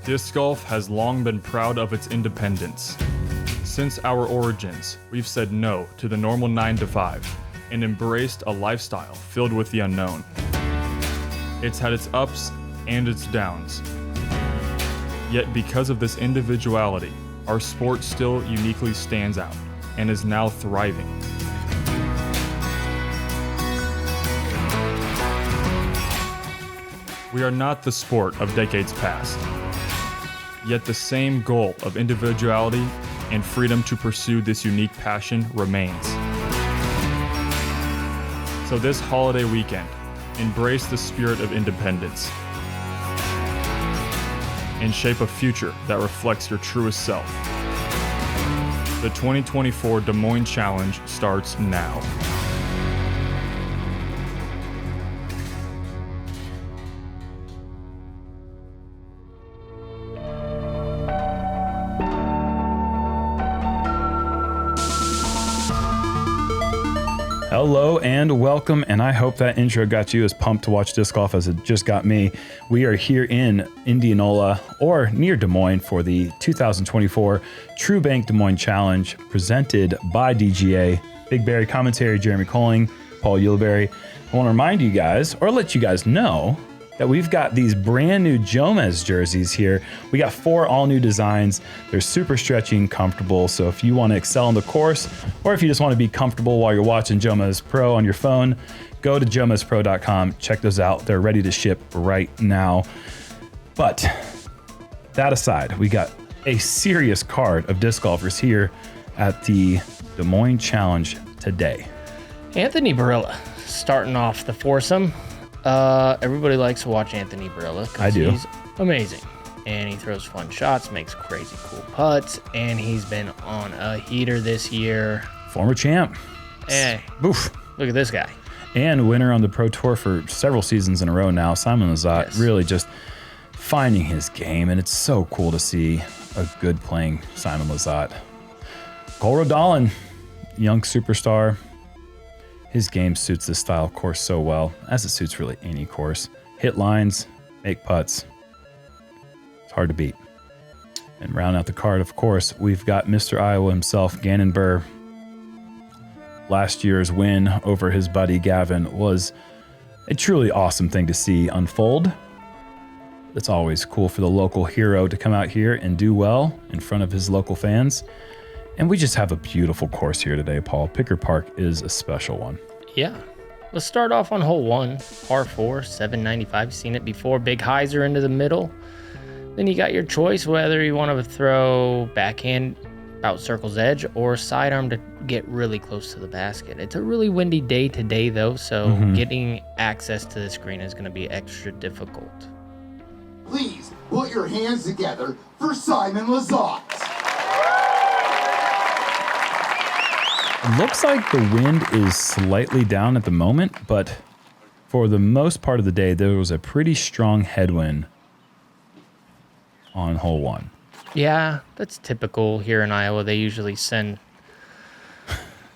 Disc golf has long been proud of its independence. Since our origins, we've said no to the normal 9 to 5 and embraced a lifestyle filled with the unknown. It's had its ups and its downs. Yet because of this individuality, our sport still uniquely stands out and is now thriving. We are not the sport of decades past. Yet the same goal of individuality and freedom to pursue this unique passion remains. So this holiday weekend, embrace the spirit of independence and shape a future that reflects your truest self. The 2024 Des Moines Challenge starts now. Hello and welcome, and I hope that intro got you as pumped to watch disc golf as it just got me. We are here in Indianola, or near Des Moines, for the 2024 True Bank Des Moines Challenge, presented by DGA. BigBarri commentary, Jeremy Koling, Paul Ulibarri. I want to remind you guys, or let you guys know, that we've got these brand new Jomez jerseys here. We got 4 all new designs. They're super stretchy and comfortable. So if you want to excel on the course, or if you just want to be comfortable while you're watching JomezPro on your phone, go to JomezPro.com. Check those out. They're ready to ship right now. But that aside, we got a serious card of disc golfers here at the Des Moines Challenge today. Anthony Barela starting off the foursome. Everybody likes to watch Anthony Barela. I do. He's amazing. And he throws fun shots, makes crazy cool putts, and he's been on a heater this year. Former champ. Hey, Oof. look at this guy. And winner on the Pro Tour for several seasons in a row now. Simon Lizotte really just finding his game, and it's so cool to see a good playing Simon Lizotte. Redalen, young superstar. His game suits this style of course so well, as it suits really any course. Hit lines, make putts. It's hard to beat. And round out the card, of course, we've got Mr. Iowa himself, Gannon Buhr. Last year's win over his buddy Gavin was a truly awesome thing to see unfold. It's always cool for the local hero to come out here and do well in front of his local fans. And we just have a beautiful course here today, Paul. Pickard Park is a special one. Yeah. Let's start off on hole 1, par 4, 795. You've seen it before. Big hyzer into the middle. Then you got your choice whether you want to throw backhand about circle's edge or sidearm to get really close to the basket. It's a really windy day today, though, so getting access to this green is going to be extra difficult. Please put your hands together for Simon Lizotte. It looks like the wind is slightly down at the moment, but for the most part of the day, there was a pretty strong headwind on hole 1. Yeah, that's typical here in Iowa. They usually send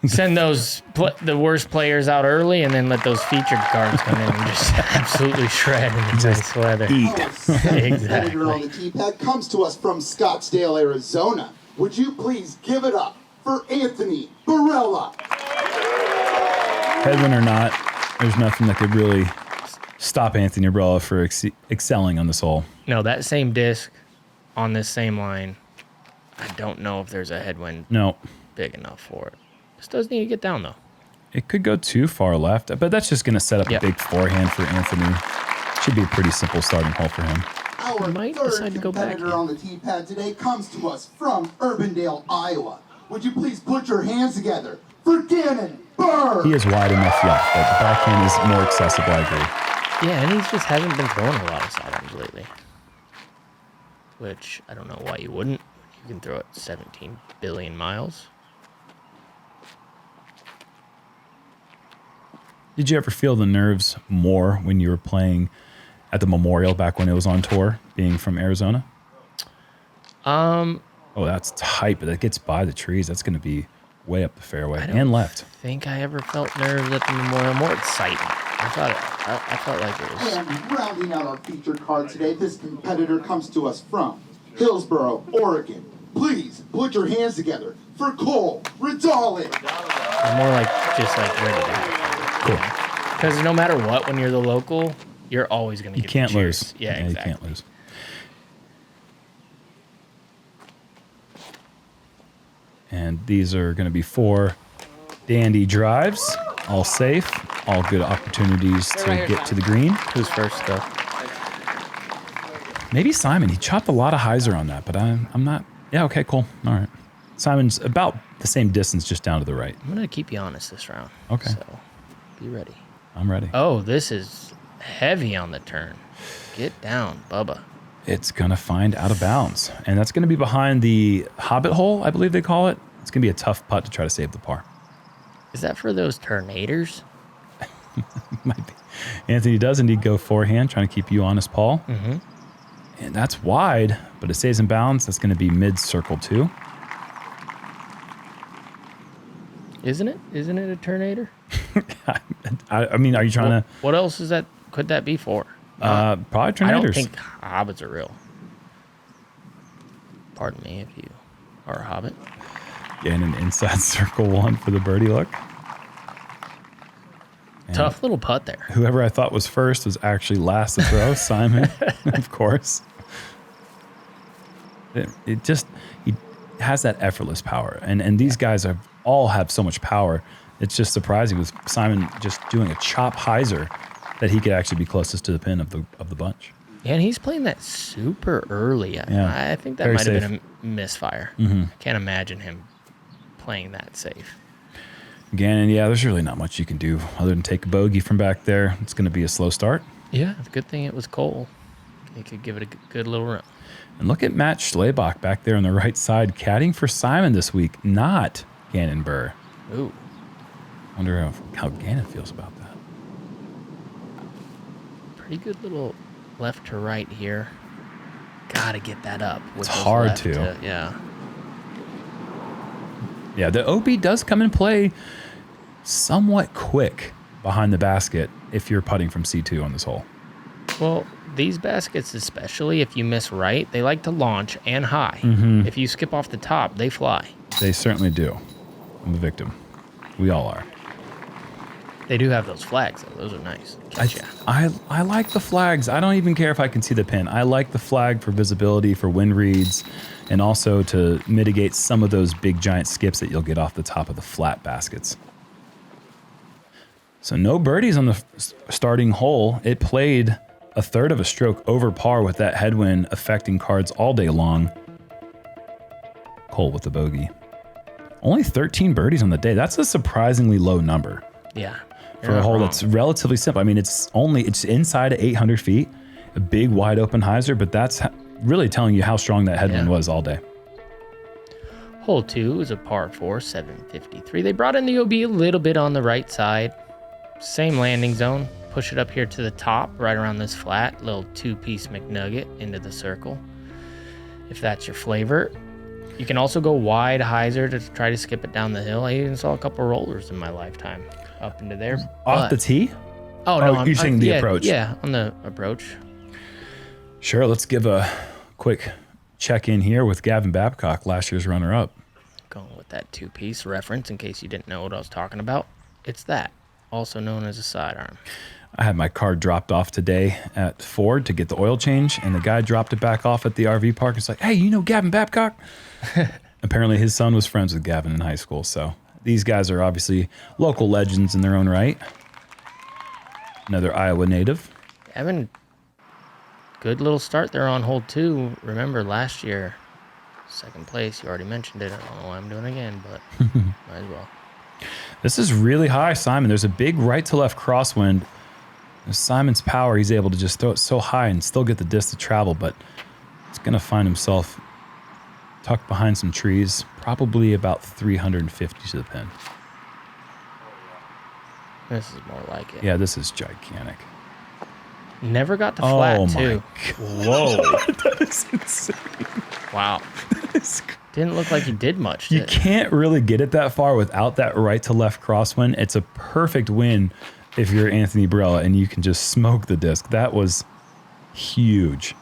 the worst players out early and then let those featured cards come in and just absolutely shred in the nice weather. Exactly. On the tee pad comes to us from Scottsdale, Arizona. Would you please give it up for Anthony Barela? Headwind or not, there's nothing that could really stop Anthony Barela for excelling on this hole. No, that same disc on this same line, I don't know if there's a headwind big enough for it. This does need to get down, though. It could go too far left, but that's just going to set up a big forehand for Anthony. Should be a pretty simple starting hole for him. Our might third decide to go back competitor here. on the tee pad today comes to us from Urbandale, Iowa. Would you please put your hands together for Gannon Buhr? He is wide enough, yeah, but the backhand is more accessible, I agree. Yeah, and he just hasn't been throwing a lot of sidearms lately. Which, I don't know why you wouldn't. You can throw it 17 billion miles. Did you ever feel the nerves more when you were playing at the Memorial back when it was on tour, being from Arizona? Oh, that's tight, but that gets by the trees. That's going to be way up the fairway and left. I think I ever felt nerves at the Memorial. More excitement. I felt like it was. And rounding out our featured card today, this competitor comes to us from Hillsboro, Oregon. Please put your hands together for Cole Redalen. I'm more like just like ready to have. Cool. Because no matter what, when you're the local, you're always going to get You can't lose. Yeah, exactly. You can't lose. And these are going to be 4 dandy drives, all safe, all good opportunities to get to the green. Who's first, though? Maybe Simon. He chopped a lot of hyzer on that, but I'm not. Yeah, okay, cool. All right. Simon's about the same distance, just down to the right. I'm going to keep you honest this round. Okay. So be ready. I'm ready. Oh, this is heavy on the turn. Get down, Bubba. It's going to find out of bounds. And that's going to be behind the Hobbit hole, I believe they call it. It's going to be a tough putt to try to save the par. Is that for those tornadoes? Might be. Anthony does indeed go forehand, trying to keep you honest, Paul. Mm-hmm. And that's wide, but it stays in bounds. That's going to be mid-circle, too. Isn't it? Isn't it a tornado? I mean, are you trying to... What else is that? Could that be for? Probably tornadoes. I don't think hobbits are real. Pardon me if you are a hobbit. Getting an inside circle 1 for the birdie look. And tough little putt there. Whoever I thought was first was actually last to throw. Simon, of course. It just... He has that effortless power. And these guys all have so much power. It's just surprising with Simon just doing a chop hyzer that he could actually be closest to the pin of the bunch. Yeah, and he's playing that super early. Yeah, I think that very might have safe. been a misfire. Mm-hmm. I can't imagine him playing that safe. Gannon, yeah, there's really not much you can do other than take a bogey from back there. It's going to be a slow start. Yeah, it's a good thing it was Cole. He could give it a good little run. And look at Matt Schlebach back there on the right side, caddying for Simon this week, not Gannon Buhr. Ooh. Wonder how Gannon feels about that. Pretty good little left to right here. Got to get that up. It's hard to. Yeah. Yeah, the OB does come in play somewhat quick behind the basket if you're putting from C2 on this hole. Well, these baskets, especially if you miss right, they like to launch and high. Mm-hmm. If you skip off the top, they fly. They certainly do. I'm a victim. We all are. They do have those flags, though. Those are nice. I like the flags. I don't even care if I can see the pin. I like the flag for visibility, for wind reads, and also to mitigate some of those big giant skips that you'll get off the top of the flat baskets. So no birdies on the starting hole. It played a third of a stroke over par with that headwind affecting cards all day long. Cole with the bogey. Only 13 birdies on the day. That's a surprisingly low number. Yeah. For a hole that's relatively simple. I mean, it's inside of 800 feet, a big wide open hyzer, but that's really telling you how strong that headwind was all day. Hole 2 is a par 4, 753. They brought in the OB a little bit on the right side. Same landing zone. Push it up here to the top, right around this flat, little 2-piece McNugget into the circle. If that's your flavor. You can also go wide hyzer to try to skip it down the hill. I even saw a couple rollers in my lifetime up into there. Off the tee? Oh, no. You're saying the approach. Yeah, on the approach. Sure, let's give a quick check-in here with Gavin Babcock, last year's runner-up. Going with that 2-piece reference in case you didn't know what I was talking about. It's that, also known as a sidearm. I had my car dropped off today at Ford to get the oil change, and the guy dropped it back off at the RV park. It's like, hey, you know Gavin Babcock? Apparently his son was friends with Gavin in high school, so these guys are obviously local legends in their own right. Another Iowa native. Gavin, good little start there on hole 2. Remember last year, second place. You already mentioned it. I don't know why I'm doing it again, but might as well. This is really high, Simon. There's a big right to left crosswind. With Simon's power, he's able to just throw it so high and still get the disc to travel, but he's going to find himself tucked behind some trees, probably about 350 to the pin. This is more like it. Yeah, this is gigantic. Never got to flat, too. Whoa. That is insane. Wow. Didn't look like he did much. You can't really get it that far without that right to left crosswind. It's a perfect win if you're Anthony Barela and you can just smoke the disc. That was huge.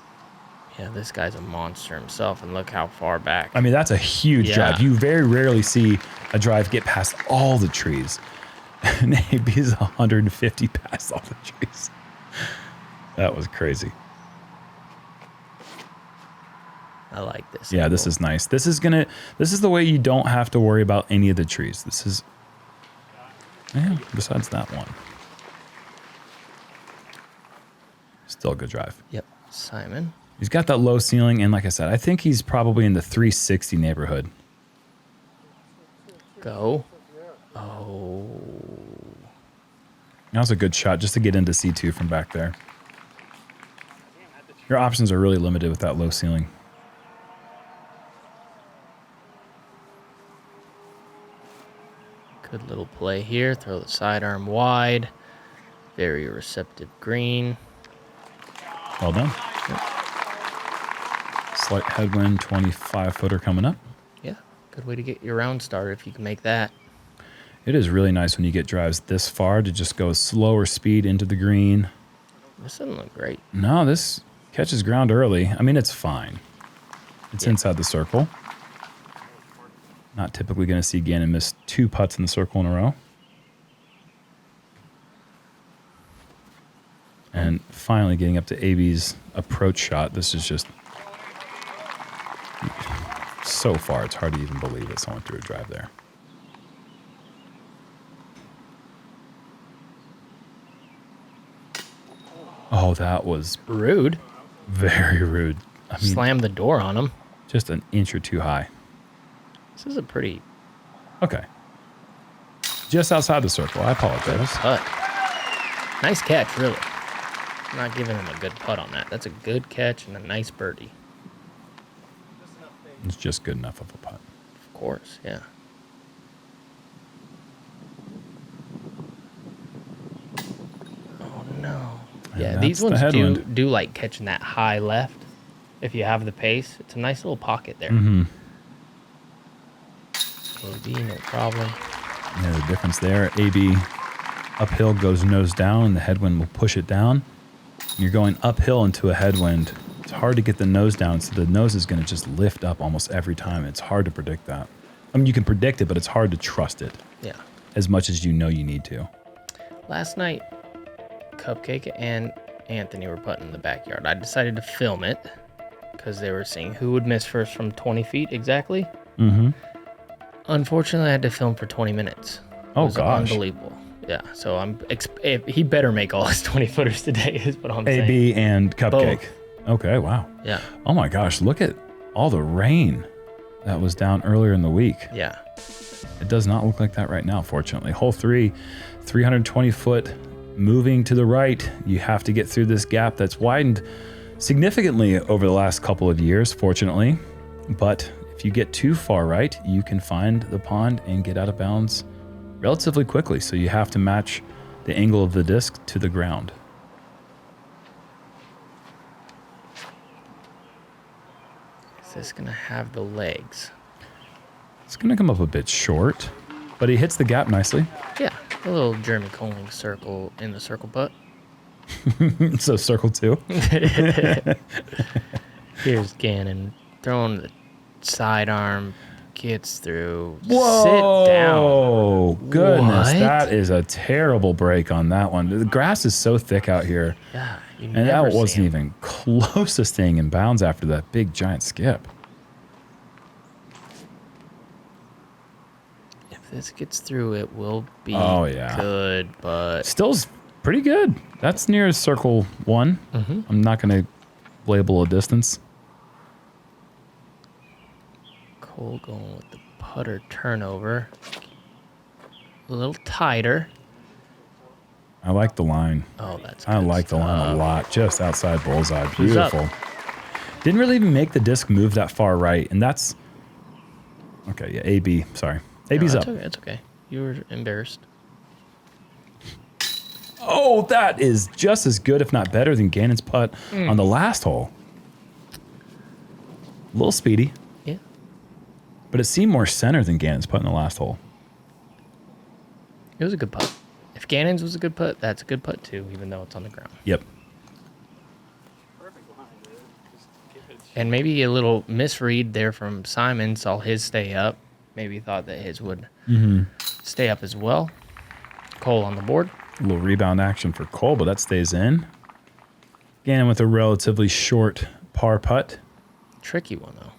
Yeah, this guy's a monster himself, and look how far back. I mean, that's a huge Yeah. drive. You very rarely see a drive get past all the trees. And AB's 150 past all the trees. That was crazy. I like this. Yeah, this angle. is nice. This is the way you don't have to worry about any of the trees. This is, yeah, besides that one. Still a good drive. Yep, Simon. He's got that low ceiling, and like I said, I think he's probably in the 360 neighborhood. Go. Oh. That was a good shot just to get into C2 from back there. Your options are really limited with that low ceiling. Good little play here. Throw the sidearm wide. Very receptive green. Well done. Slight headwind, 25-footer coming up. Yeah, good way to get your round started if you can make that. It is really nice when you get drives this far to just go slower speed into the green. This doesn't look great. No, this catches ground early. I mean, it's fine. It's inside the circle. Not typically going to see Gannon miss 2 putts in the circle in a row. And finally getting up to AB's approach shot. This is just so far, it's hard to even believe that someone threw a drive there. Oh, that was Rude. very rude. I mean, Slam the door on him. just an inch or two high. This is a pretty Okay. Just outside the circle. I apologize. putt. Nice catch, really. I'm not giving him a good putt on that. That's a good catch and a nice birdie. It's just good enough of a putt. Of course, yeah. Oh, no. And Yeah, that's these the ones headwind. do like catching that high left. If you have the pace, it's a nice little pocket there. Mm-hmm. AB, no problem. Yeah, the difference there. AB uphill goes nose down, and the headwind will push it down. You're going uphill into a headwind. It's hard to get the nose down, so the nose is going to just lift up almost every time. It's hard to predict that. I mean, you can predict it, but it's hard to trust it Yeah. as much as you know you need to. Last night, Cupcake and Anthony were putting in the backyard. I decided to film it because they were seeing who would miss first from 20 feet exactly. Mm-hmm. Unfortunately, I had to film for 20 minutes. Oh, It was gosh. unbelievable. Yeah, so he better make all his 20-footers today is what I'm saying. AB and Cupcake. Both. Okay, wow. Yeah, Oh my gosh, look at all the rain that was down earlier in the week. yeah. It does not look like that right now, fortunately. Hole 3, 320 foot, moving to the right. You have to get through this gap that's widened significantly over the last couple of years, fortunately. But if you get too far right, you can find the pond and get out of bounds relatively quickly. So you have to match the angle of the disc to the ground. Is this going to have the legs? It's going to come up a bit short, but he hits the gap nicely. Yeah, a little Jeremy Koling circle in the circle putt. So circle 2. Here's Gannon throwing the sidearm, gets through. Whoa! Sit down. Oh, goodness. What? That is a terrible break on that one. The grass is so thick out here. Yeah, you And never that see wasn't him. even close to staying in bounds after that big giant skip. If this gets through, it will be Oh, yeah. good, but Still's pretty good. That's near circle 1. Mm-hmm. I'm not going to label a distance. Cole going with the putter turnover. A little tighter. I like the line. Oh, that's I good like the line a stuff. lot. Just outside bullseye. Who's up? Beautiful. Didn't really even make the disc move that far right. And that's... Okay, yeah, AB. Sorry. AB's No, up. okay, it's okay. You were embarrassed. Oh, that is just as good, if not better, than Gannon's putt on the last hole. A little speedy, Yeah. but it seemed more center than Gannon's putt in the last hole. It was a good putt. If Gannon's was a good putt, that's a good putt too, even though it's on the ground. Yep. And maybe a little misread there from Simon, saw his stay up. Maybe thought that his would stay up as well. Cole on the board. A little rebound action for Cole, but that stays in. Gannon with a relatively short par putt. Tricky one, though.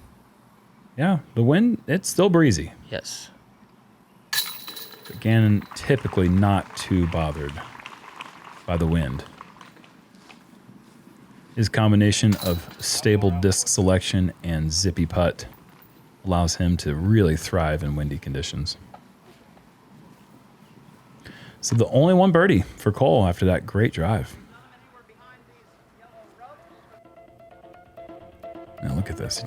Yeah, the wind, it's still breezy. Yes. But Gannon typically not too bothered by the wind. His combination of stable disc selection and zippy putt allows him to really thrive in windy conditions. So the only one birdie for Cole after that great drive. Now look at this.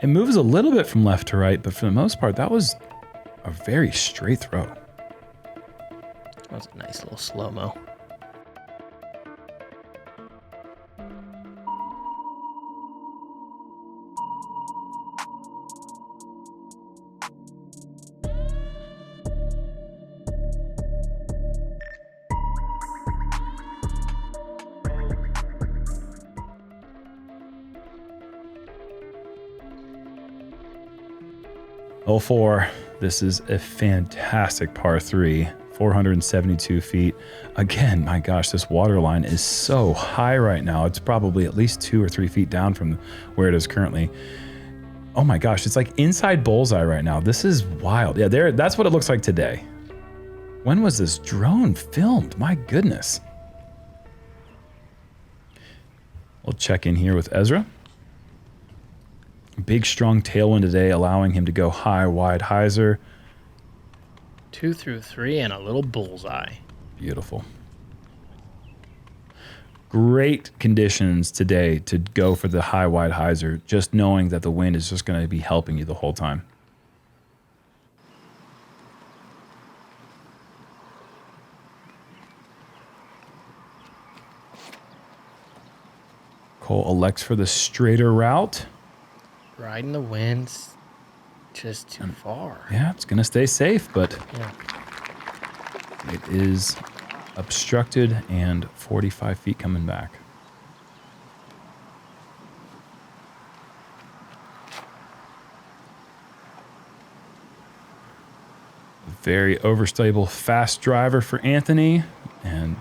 It moves a little bit from left to right, but for the most part, that was a very straight throw. That was a nice little slow-mo. Oh, 4. This is a fantastic par 3, 472 feet. Again, my gosh, this water line is so high right now. It's probably at least 2 or 3 feet down from where it is currently. Oh my gosh, it's like inside bullseye right now. This is wild. Yeah, that's what it looks like today. When was this drone filmed? My goodness. We'll check in here with Ezra. Big, strong tailwind today, allowing him to go high, wide, hyzer. 2 through 3 and a little bullseye. Beautiful. Great conditions today to go for the high, wide, hyzer, just knowing that the wind is just going to be helping you the whole time. Cole elects for the straighter route. Riding the winds, just too far. Yeah, it's going to stay safe, but Yeah. it is obstructed and 45 feet coming back. Very overstable, fast driver for Anthony, and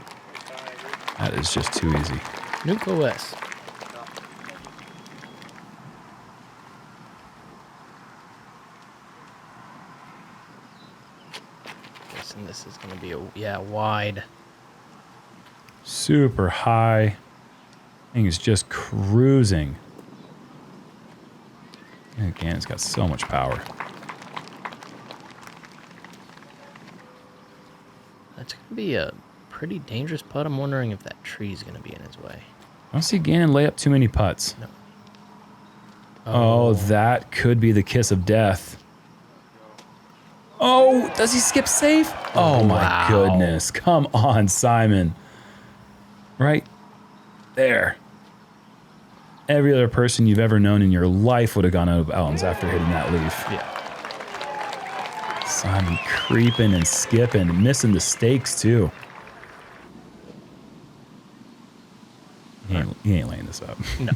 that is just too easy. Nuke OS. Guessing this is going to be wide. Super high. Thing is just cruising. And again, it's got so much power. That's going to be a pretty dangerous putt. I'm wondering if that tree's going to be in his way. I don't see Gannon lay up too many putts. No. Oh, that could be the kiss of death. Oh, does he skip safe? Oh, my Wow. goodness. Come on, Simon. Right there. Every other person you've ever known in your life would have gone out of bounds after hitting that leaf. Yeah. Simon creeping and skipping, missing the stakes, too. He ain't laying this up. No.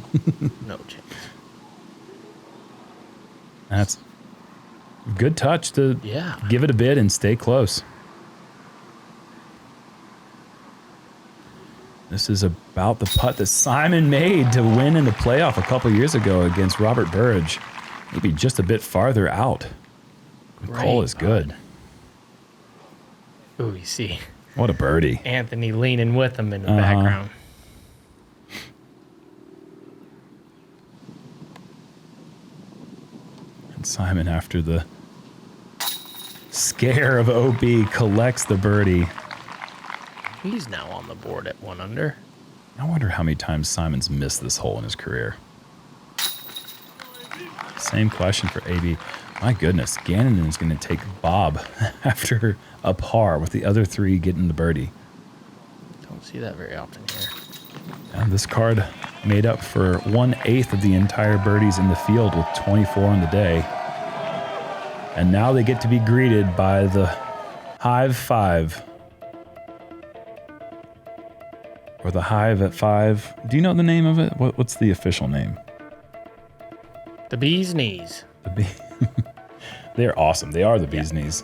No chance. That's a good touch to Yeah. give it a bit and stay close. This is about the putt that Simon made to win in the playoff a couple years ago against Robert Burridge. Maybe just a bit farther out. Cole is good. Ooh, you see What a birdie. Anthony leaning with him in the background. And Simon, after the scare of OB, collects the birdie. He's now on the board at 1 under. I wonder how many times Simon's missed this hole in his career. Same question for AB. My goodness, Gannon is going to take Bob after a par with the other 3 getting the birdie. Don't see that very often here. And this card made up for 1/8 of the entire birdies in the field with 24 on the day. And now they get to be greeted by the Hive 5 or the Hive at 5. Do you know the name of it? What's the official name? The Bee's Knees. They're awesome. They are the Bee's Knees.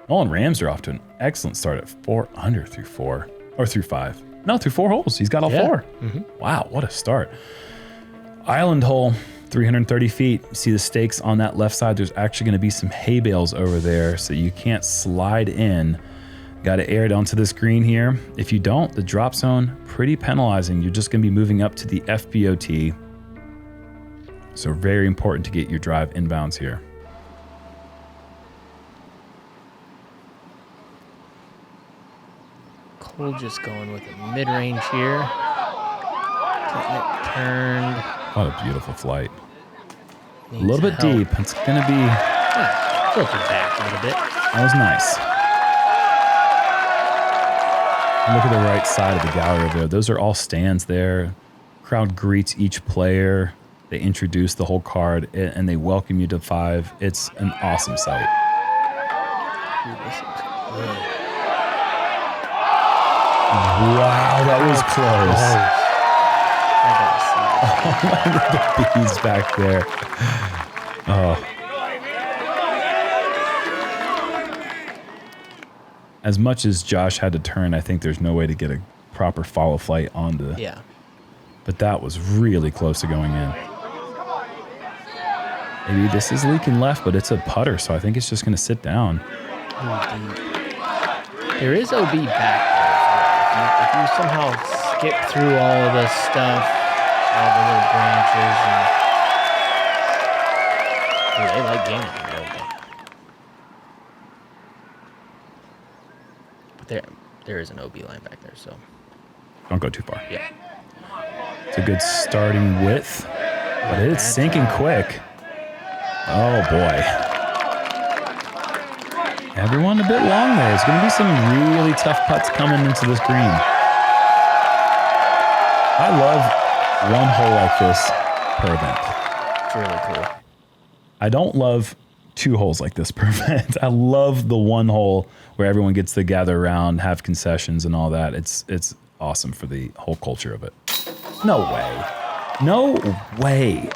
Nolan Rams are off to an excellent start at 4 under through 4 or through 5. No, through 4 holes. He's got all 4. Wow, what a start. Island hole, 330 feet. You see the stakes on that left side. There's actually going to be some hay bales over there, so you can't slide in. Got to air it onto this green here. If you don't, the drop zone, pretty penalizing. You're just going to be moving up to the FBOT. So very important to get your drive inbounds here. Cole just going with a mid-range here. Getting it turned. What a beautiful flight. Needs A little bit help. deep. It's going to be... Filtered back a little bit. That was nice. Look at the right side of the gallery over there. Those are all stands there. Crowd greets each player. They introduce the whole card, and they welcome you to 5. It's an awesome sight. Ooh, this is good. Wow, that was close. I gotta see this. The bees back there. Oh. As much as Josh had to turn, I think there's no way to get a proper follow flight onto. Yeah. But that was really close to going in. Maybe this is leaking left, but it's a putter, so I think it's just going to sit down. There is OB back there. If you somehow skip through all of this stuff, all the little branches, and they like Gannon a little bit. But there is an OB line back there, so Don't go too far. yeah. It's a good starting width, but it's sinking quick. Oh boy. Everyone a bit long there. There's going to be some really tough putts coming into this green. I love one hole like this per event. It's really cool. I don't love 2 holes like this per event. I love the one hole where everyone gets to gather around, have concessions and all that. It's awesome for the whole culture of it. No way. No way.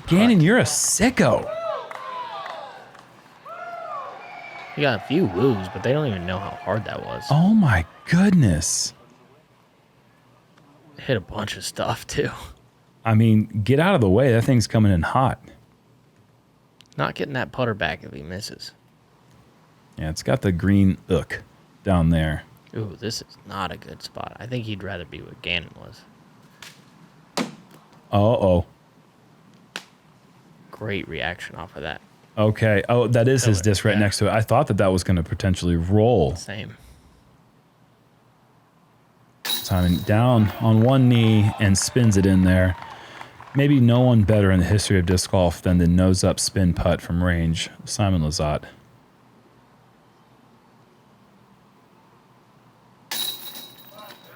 Gannon, you're a sicko. You got a few woos, but they don't even know how hard that was. Oh my goodness. Hit a bunch of stuff, too. I mean, get out of the way. That thing's coming in hot. Not getting that putter back if he misses. Yeah, it's got the green ook down there. Ooh, this is not a good spot. I think he'd rather be where Gannon was. Uh-oh. Great reaction off of that. Okay. Oh, that is his Pillar, disc right yeah. next to it. I thought that was going to potentially roll. Same. Simon down on one knee and spins it in there. Maybe no one better in the history of disc golf than the nose-up spin putt from range, Simon Lizotte.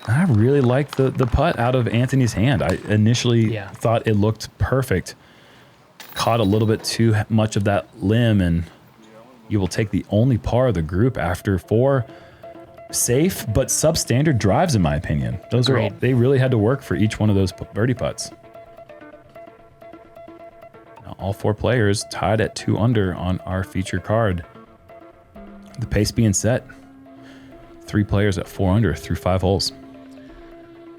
I really liked the putt out of Anthony's hand. I initially thought it looked perfect. Caught a little bit too much of that limb, and you will take the only par of the group after 4 safe but substandard drives, in my opinion. Those are all, they really had to work for each one of those birdie putts. Now, all 4 players tied at 2 under on our feature card. The pace being set. 3 players at 4 under through 5 holes.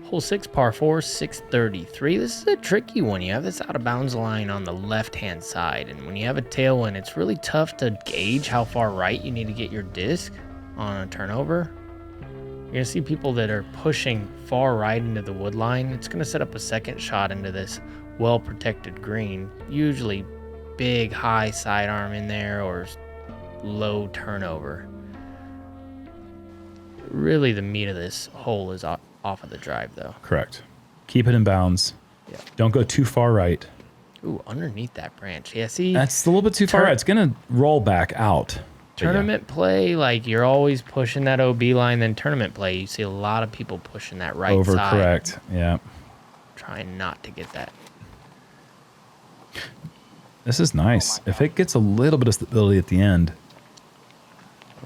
Hole 6, par 4, 633. This is a tricky one. You have this out of bounds line on the left-hand side, and when you have a tailwind, it's really tough to gauge how far right you need to get your disc on a turnover. You're going to see people that are pushing far right into the wood line. It's going to set up a second shot into this well-protected green. Usually big, high sidearm in there or low turnover. Really, the meat of this hole is off of the drive, though. Correct. Keep it in bounds. Yeah. Don't go too far right. Ooh, underneath that branch. Yeah, see? That's a little bit too far right. It's going to roll back out. Tournament play, like, you're always pushing that OB line. Then tournament play, you see a lot of people pushing that right side. Overcorrect. Yeah. Trying not to get that. This is nice. If it gets a little bit of stability at the end.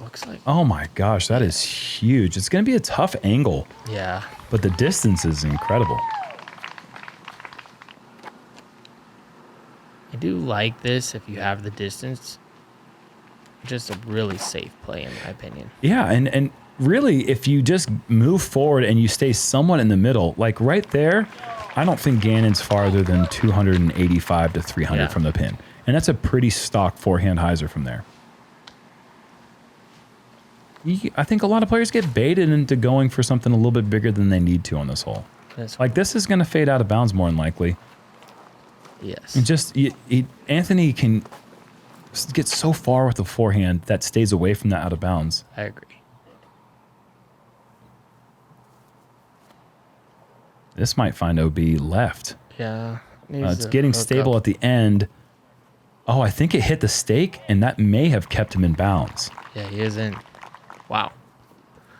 Looks like. Oh my gosh, that is huge. It's going to be a tough angle. Yeah. But the distance is incredible. I do like this if you have the distance. Just a really safe play, in my opinion. Yeah, and really, if you just move forward and you stay somewhat in the middle, like right there, I don't think Gannon's farther than 285 to 300 from the pin. And that's a pretty stock forehand hyzer from there. I think a lot of players get baited into going for something a little bit bigger than they need to on this hole. Like this is going to fade out of bounds more than likely. Yes. And just, Anthony can get so far with the forehand that stays away from that out of bounds. I agree. This might find OB left. Yeah. It's getting stable at the end. Oh, I think it hit the stake, and that may have kept him in bounds. Yeah, he is in. Wow.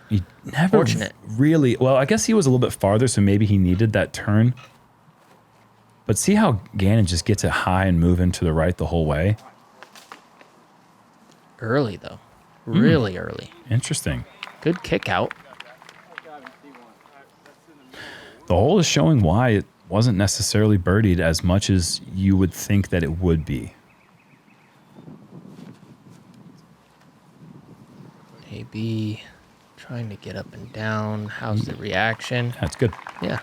He never really... Well, I guess he was a little bit farther, so maybe he needed that turn. But see how Gannon just gets it high and moving to the right the whole way? Early, though. Really early. Interesting. Good kick out. The hole is showing why it wasn't necessarily birdied as much as you would think that it would be. AB trying to get up and down. How's the reaction? That's good. Yeah.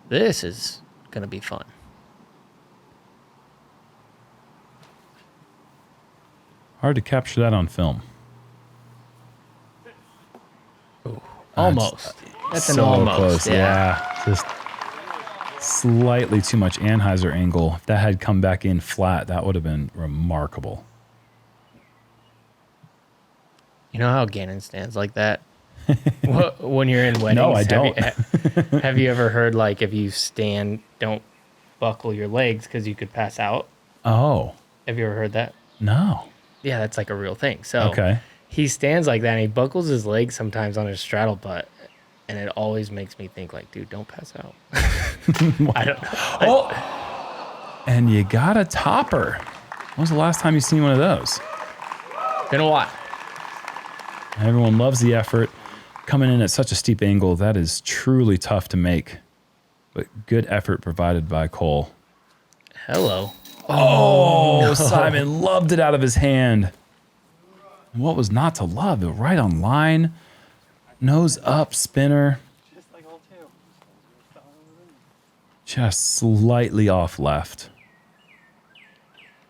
This is going to be fun. Hard to capture that on film. Ooh, almost. That's an so almost. Close. Yeah. Just slightly too much Anheuser angle. If that had come back in flat, that would have been remarkable. You know how Gannon stands like that? When you're in weddings? No, I don't. Have you ever heard, like, if you stand, don't buckle your legs because you could pass out? Oh. Have you ever heard that? No. Yeah, that's like a real thing. So he stands like that, and he buckles his legs sometimes on his straddle butt, and it always makes me think, like, dude, don't pass out. I don't know. Oh, and you got a topper. When was the last time you seen one of those? Been a while. Everyone loves the effort. Coming in at such a steep angle, that is truly tough to make. But good effort provided by Cole. Hello. Oh, no. Simon loved it out of his hand. What was not to love? Right on line. Nose up, spinner. Just slightly off left.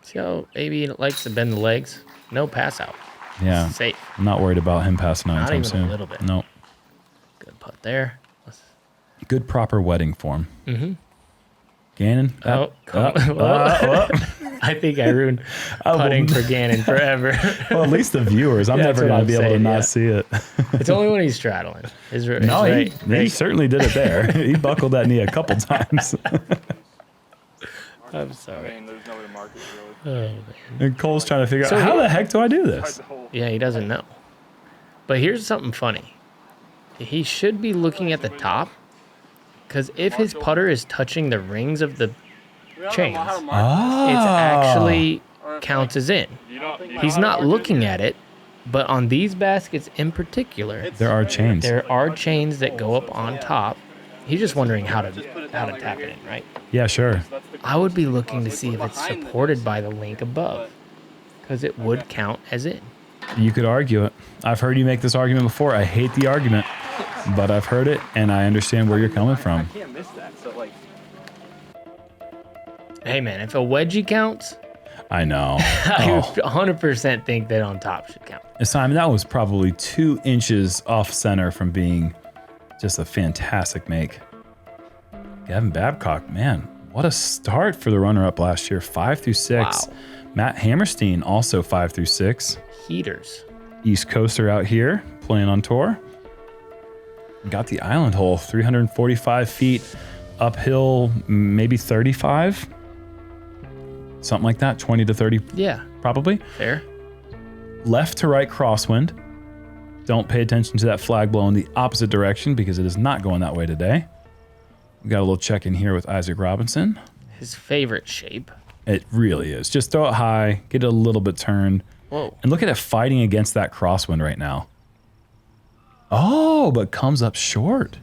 See how AB likes to bend the legs? No pass out. Yeah. Safe. I'm not worried about him passing out anytime soon. Not even a little bit. No. Good putt there. Good proper wedding form. Mm-hmm. Gannon. I think I ruined putting for Gannon forever. Well, at least the viewers. I'm never going to be able to not see it. It's only when he's straddling. He certainly did it there. He buckled that knee a couple times. I'm sorry. I mean, there's no way to mark it, really. Oh, man. And Cole's trying to figure out, how the heck do I do this? Yeah, he doesn't know. But here's something funny. He should be looking at the top, because if his putter is touching the rings of the chains, it actually counts as in. He's not looking at it, but on these baskets in particular, there are chains. There are chains that go up on top. He's just wondering how to tap it in, right? Yeah, sure. I would be looking to see if it's supported by the link above, because it would count as in. You could argue it. I've heard you make this argument before. I hate the argument, but I've heard it, and I understand where you're coming from. I can't miss that. So, like, hey, man, if a wedgie counts, I know. I would 100% think that on top should count. Simon, that was probably 2 inches off center from being just a fantastic make. Gavin Babcock, man, what a start for the runner-up last year. 5 through 6. Wow. Matt Hammerstein also 5 through 6. Heaters. East Coaster out here playing on tour. Got the island hole, 345 feet uphill, maybe 35. Something like that, 20 to 30. Yeah. Probably. Fair. Left to right crosswind. Don't pay attention to that flag blow in the opposite direction because it is not going that way today. We got a little check in here with Isaac Robinson. His favorite shape. It really is. Just throw it high, get it a little bit turned. Whoa. And look at it fighting against that crosswind right now. Oh, but comes up short.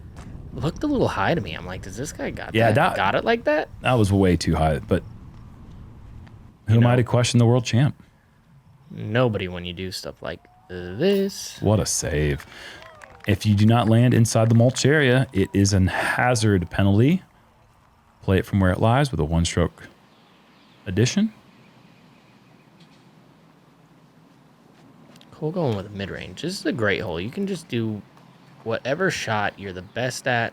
Looked a little high to me. I'm like, does this guy got that it like that? That was way too high, but who am I to question the world champ? Nobody when you do stuff like this. What a save. If you do not land inside the mulch area, it is an hazard penalty. Play it from where it lies with a one-stroke addition. Cool going with a mid-range. This is a great hole. You can just do whatever shot you're the best at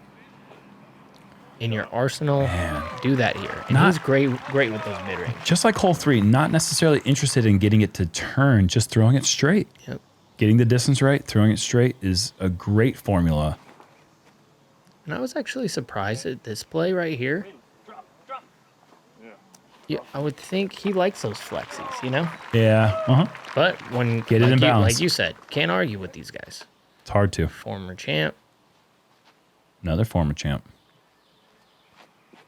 in your arsenal. Man. Do that here. And he's great with those mid-range. Just like hole 3, not necessarily interested in getting it to turn, just throwing it straight. Yep. Getting the distance right, throwing it straight is a great formula. And I was actually surprised at this play right here. Yeah, I would think he likes those flexies, you know? Yeah. But when Get it in balance. like you said, can't argue with these guys. It's hard to. Former champ. Another former champ.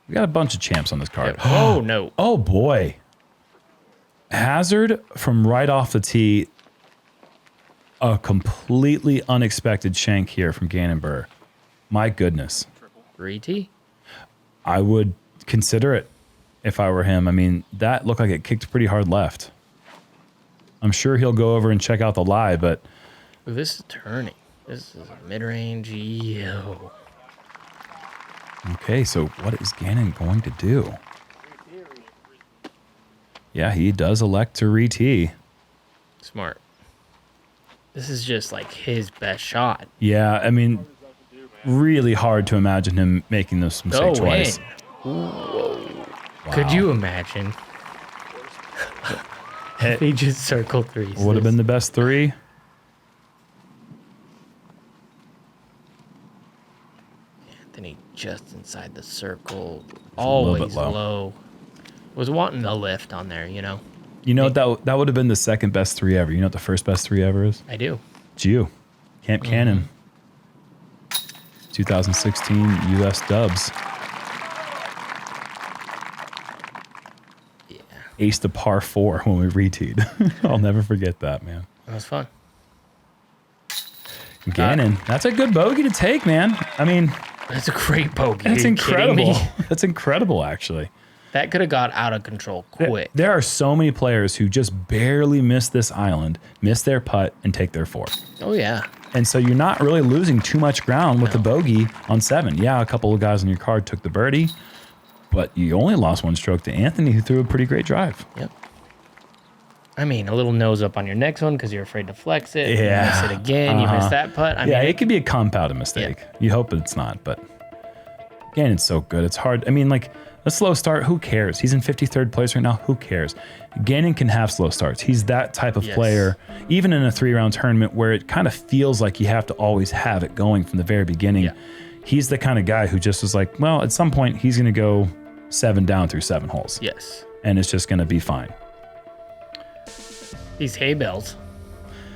We got a bunch of champs on this card. Yeah. Oh, no. Oh, boy. Hazard from right off the tee. A completely unexpected shank here from Gannon Buhr. My goodness. 3T? I would consider it if I were him. I mean, that looked like it kicked pretty hard left. I'm sure he'll go over and check out the lie, but... Ooh, this is turning. This is a mid-range. Yo. Okay, so what is Gannon going to do? Yeah, he does elect to re-tee. Smart. This is just like his best shot. Yeah, I mean, really hard to imagine him making this mistake twice. Whoa. Wow. Could you imagine? If he just circled 3s. Would have been the best 3. Anthony just inside the circle. Always low. Was wanting the lift on there, you know? You know, that would have been the second best 3 ever. You know what the first best 3 ever is? I do. It's you. Camp Cannon. 2016 U.S. Dubs. Yeah. Ace to par 4 when we re-teed. I'll never forget that, man. That was fun. Gannon, that's a good bogey to take, man. I mean... That's a great bogey. That's incredible. Me? That's incredible, actually. That could have got out of control quick. There are so many players who just barely miss this island, miss their putt, and take their 4. Oh, yeah. And so you're not really losing too much ground with the bogey on 7. Yeah, a couple of guys on your card took the birdie, but you only lost 1 stroke to Anthony, who threw a pretty great drive. Yep. I mean, a little nose up on your next one because you're afraid to flex it. Yeah. You miss it again. You miss that putt. I mean, it could be a compounded mistake. Yeah. You hope it's not, but Gannon's so good. It's hard. I mean, like, a slow start, who cares? He's in 53rd place right now. Who cares? Gannon can have slow starts. He's that type of player, even in a 3-round tournament where it kind of feels like you have to always have it going from the very beginning. Yeah. He's the kind of guy who just is like, well, at some point, he's going to go 7 down through 7 holes. Yes. And it's just going to be fine. These hay bales,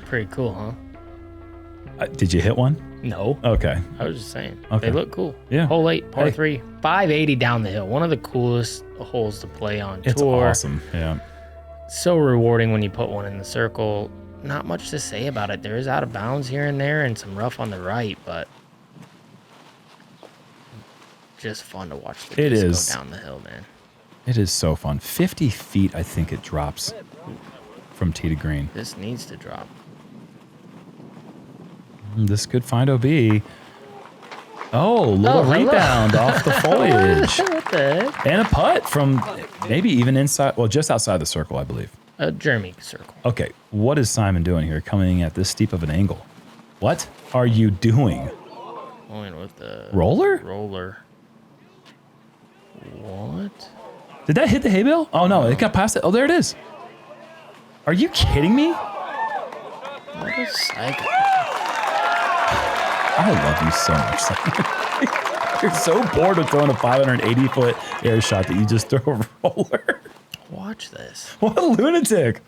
pretty cool, huh? Did you hit one? No. Okay. I was just saying. Okay. They look cool. Yeah. Hole 8, par 3, 580 down the hill. One of the coolest holes to play on tour. It's awesome. Yeah. So rewarding when you put one in the circle. Not much to say about it. There is out of bounds here and there and some rough on the right, but just fun to watch the disc go down the hill, man. It is so fun. 50 feet, I think it drops from tee to green. This needs to drop. This could find OB. Oh, little rebound off the foliage. What the heck? And a putt from maybe even inside, well, just outside the circle, I believe. A Jerm circle. Okay, what is Simon doing here, coming at this steep of an angle? What are you doing? Going with the roller? Roller. What? Did that hit the hay bale? Oh no, it got past it. Oh, there it is. Are you kidding me? What a psycho. I love you so much, Simon. You're so bored of throwing a 580-foot air shot that you just throw a roller. Watch this. What a lunatic.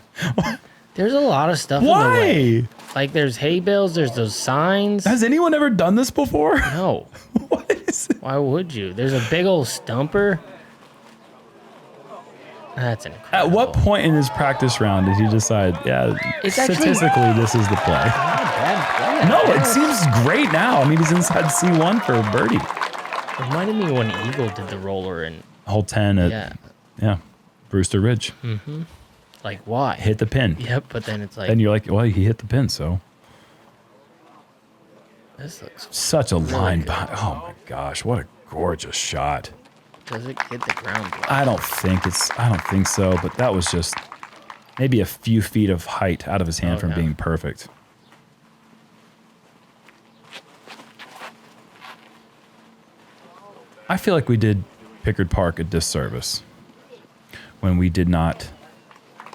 There's a lot of stuff in the way. Like there's hay bales, there's those signs. Has anyone ever done this before? No. What is it? Why would you? There's a big old stumper. That's incredible. At what point in his practice round did he decide, statistically, this is the play? Not a bad play. No, it seems great now. I mean, he's inside C1 for a birdie. Reminded me when Eagle did the roller in Hole 10 at Brewster Ridge. Mm-hmm. Like, why? Hit the pin. Yep, but then it's like... And you're like, well, he hit the pin, so... This looks... Such a really line good. by. Oh, my gosh. What a gorgeous shot. Does it get the ground block? I don't think so, but that was just maybe a few feet of height out of his hand from being perfect. I feel like we did Pickard Park a disservice when we did not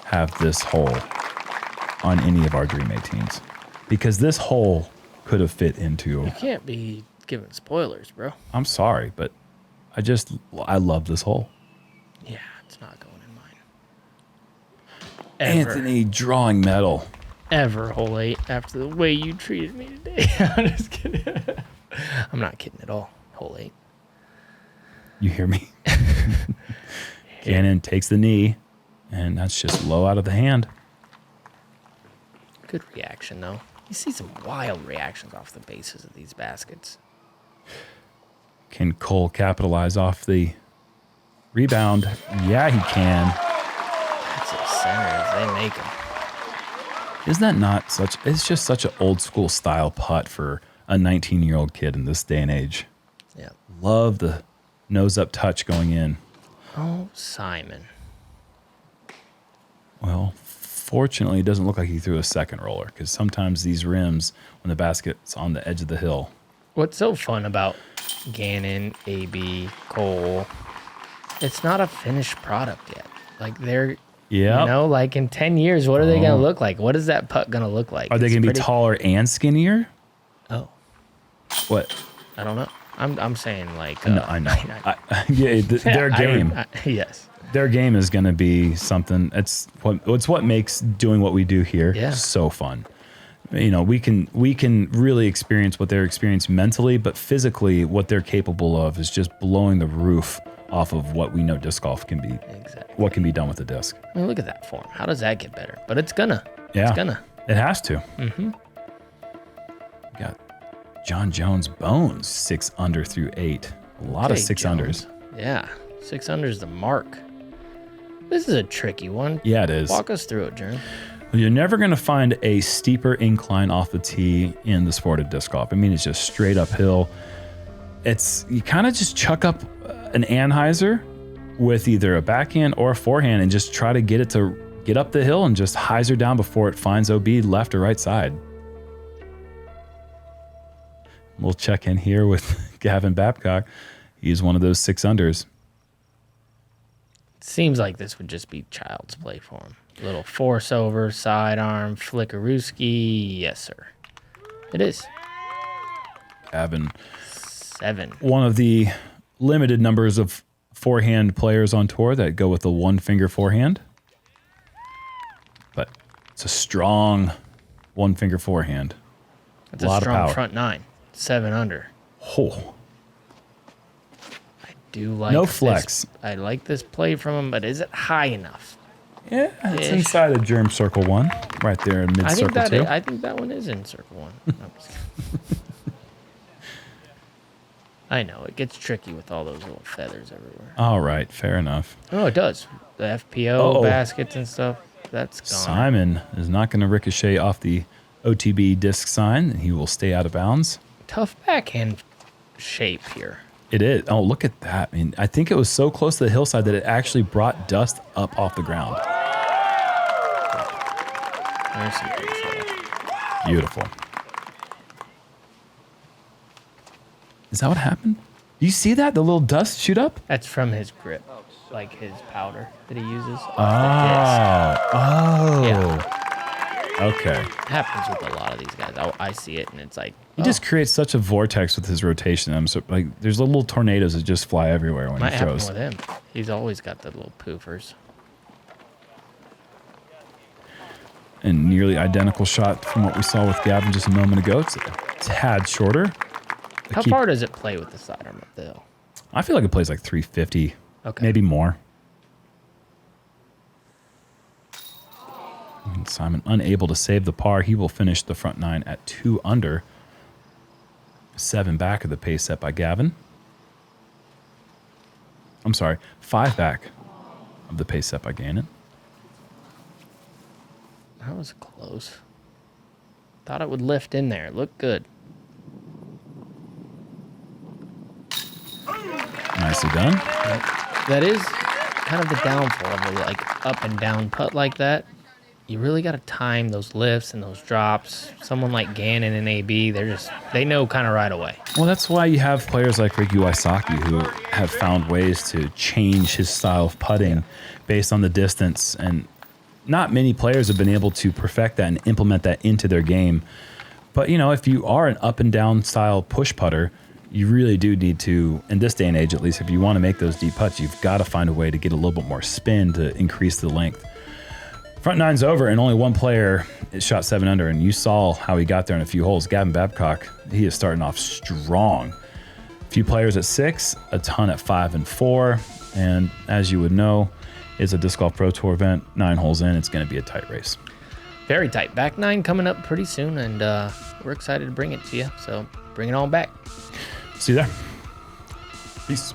have this hole on any of our Dream 18s. Because this hole could have fit into... You can't be giving spoilers, bro. I'm sorry, but I love this hole. Yeah, it's not going in mine. Ever. Anthony drawing medal. Ever, hole 8, after the way you treated me today. I'm just kidding. I'm not kidding at all. Hole 8. You hear me? Gannon takes the knee, and that's just low out of the hand. Good reaction, though. You see some wild reactions off the bases of these baskets. Can Cole capitalize off the rebound? Yeah, he can. That's as center as they make them. Isn't that not such... It's just such an old school style putt for a 19-year-old kid in this day and age. Yeah. Love the nose-up touch going in. Oh, Simon. Well, fortunately, it doesn't look like he threw a second roller, because sometimes these rims, when the basket's on the edge of the hill... What's so fun about Gannon, AB, Cole, it's not a finished product yet. Like, they're... Yeah. You know, like in 10 years, what are they going to look like? What is that putt going to look like? Are they going to be taller and skinnier? Oh, What? I don't know. I'm saying like... No, I know. Their game. Yes. Their game is going to be something. It's what makes doing what we do here so fun. You know, we can really experience what they're experiencing mentally, but physically, what they're capable of is just blowing the roof off of what we know disc golf can be. Exactly. What can be done with the disc. I mean, look at that form. How does that get better? But it's gonna. Yeah. It's gonna. It has to. Mm-hmm. Got John Jones Bones 6 under through 8. A lot of 6 unders. Yeah. 6 unders the mark. This is a tricky one. Yeah, it is. Walk us through it, Jerm. You're never going to find a steeper incline off the tee in the sport of disc golf. I mean, it's just straight uphill. You kind of just chuck up an anhyzer with either a backhand or a forehand and just try to get it to get up the hill and just hyzer down before it finds OB left or right side. We'll check in here with Gavin Babcock. He's one of those 6 unders. Seems like this would just be child's play for him. Little force over, sidearm, flickerooski. Yes, sir. It is. Gavin. 7. One of the limited numbers of forehand players on tour that go with the 1-finger forehand. But it's a strong 1-finger forehand. That's a lot a strong of power. front 9. 7 under. Oh. I do like No this. flex. I like this play from him, but is it high enough? Yeah, it's inside of Jerm Circle 1, right there in mid-circle 2. I think that one is in Circle 1. No, I'm just kidding. I know, it gets tricky with all those little feathers everywhere. All right, fair enough. Oh, it does. The FPO baskets and stuff, that's gone. Simon is not going to ricochet off the OTB disc sign, and he will stay out of bounds. Tough backhand shape here. It is. Oh, look at that. I mean, I think it was so close to the hillside that it actually brought dust up off the ground. There's some control. Beautiful. Is that what happened? Do you see that? The little dust shoot up? That's from his grip, like his powder that he uses. Yeah. Okay. It happens with a lot of these guys. I see it, and it's like... He just creates such a vortex with his rotation. I'm so, like, there's little tornadoes that just fly everywhere when Might he happen throws. with him. He's always got the little poofers. And nearly identical shot from what we saw with Gavin just a moment ago. It's a tad shorter. How far does it play with the sidearm up the hill? I feel like it plays like 350, Okay. maybe more. Simon unable to save the par. He will finish the front 9 at 2 under. 7 back of the pace set by Gavin. I'm sorry, 5 back of the pace set by Gannon. That was close. Thought it would lift in there. It looked good. Nicely done. That is kind of the downfall of a like up and down putt like that. You really got to time those lifts and those drops. Someone like Gannon and AB, they know kind of right away. Well, that's why you have players like Ricky Wysocki who have found ways to change his style of putting based on the distance. And not many players have been able to perfect that and implement that into their game. But, you know, if you are an up and down style push putter, you really do need to, in this day and age at least, if you want to make those deep putts, you've got to find a way to get a little bit more spin to increase the length. Front 9's over, and only one player shot 7 under, and you saw how he got there in a few holes. Gavin Babcock, he is starting off strong. A few players at 6, a ton at 5 and 4, and as you would know, it's a Disc Golf Pro Tour event. 9 holes in, it's going to be a tight race. Very tight. Back 9 coming up pretty soon, and we're excited to bring it to you. So bring it on back. See you there. Peace.